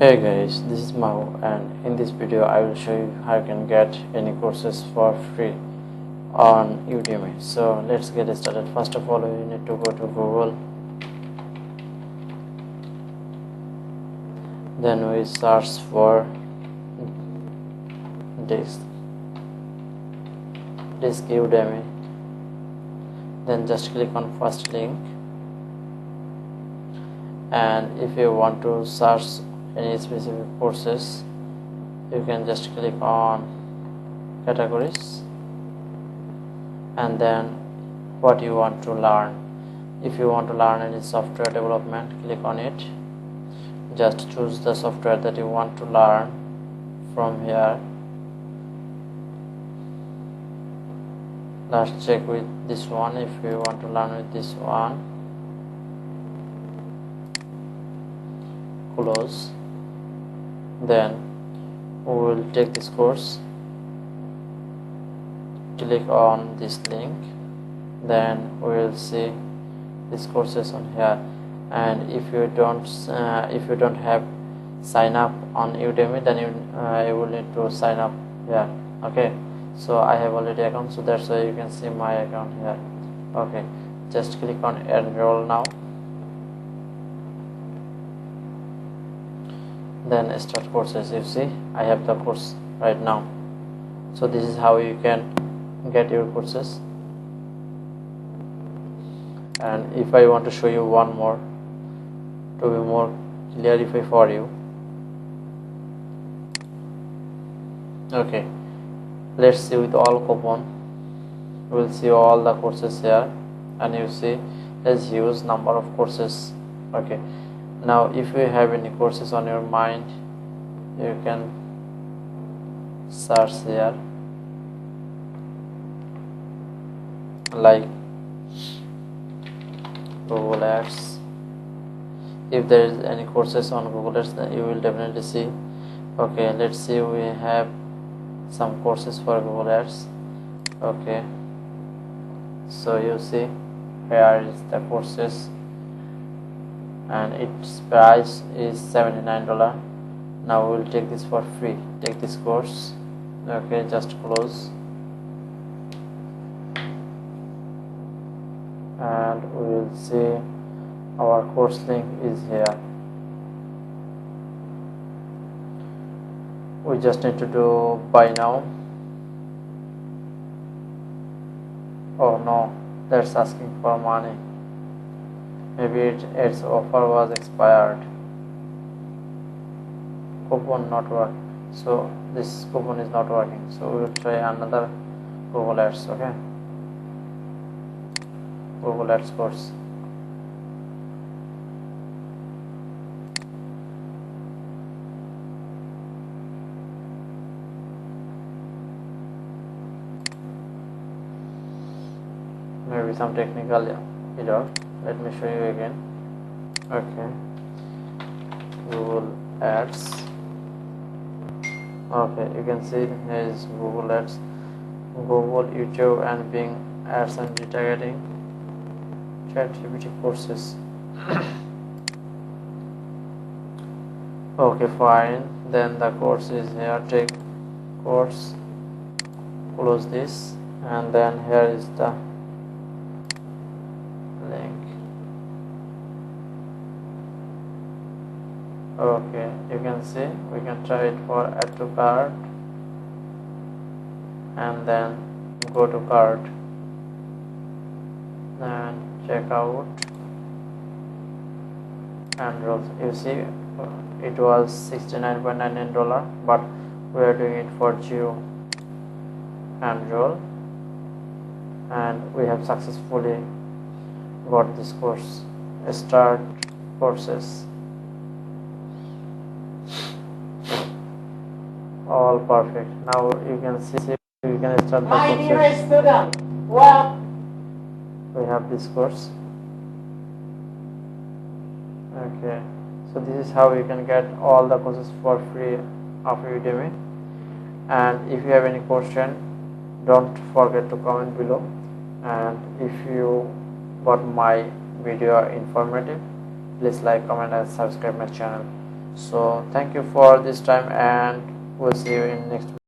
Hey guys, this is Mahbub, and in this video I will show you how you can get any courses for free on Udemy. So let's get started. First of all, you need to go to Google, then we search for this Udemy, then just click on first link, and if you want to search any specific courses, you can just click on categories and then what you want to learn. If you want to learn any software development, click on it. Just choose the software that you want to learn from here. Let's check with this one. If you want to learn with this one, close. Then we will take this course, click on this link, then we will see these courses on here. And if you don't have sign up on Udemy, then you will need to sign up here. Okay, so I have already account, so that's why you can see my account here. Okay, just click on enroll now, then start courses. You see I have the course right now. So this is how you can get your courses. And if I want to show you one more to be more clarify for you, okay, let's see with all coupon. We'll see all the courses here, and you see there's huge number of courses. Okay, now if you have any courses on your mind, you can search here, like Google Ads. If there is any courses on Google Ads, then you will definitely see. Okay, let's see, we have some courses for Google Ads. Okay, so you see here is the courses, and its price is $79. Now we will take this for free. Take this course. Okay, just close, and we will see our course link is here. We just need to do buy now. Oh no, that's asking for money. Maybe its offer was expired. Coupon not working. So this coupon is not working. So we will try another Google Ads. Okay, Google Ads course. Maybe some technical error. Let me show you again. Okay, Google Ads. Okay, you can see here is Google Ads, Google, YouTube, and Bing ads and retargeting, ChatGPT courses. Okay, fine. Then the course is here. Take course, close this, and then here is the link. Okay, you can see we can try it for add to cart, and then go to cart and check out and roll. You see it was $69.99, but we are doing it for Geo and roll, and we have successfully got this course. Start courses. All perfect. Now you can see you can start the My courses. dear student, well, We have this course. Okay, so this is how you can get all the courses for free of Udemy. And if you have any question, don't forget to comment below. And if you got my video informative, please like, comment, and subscribe my channel. So thank you for this time, and we'll see you in next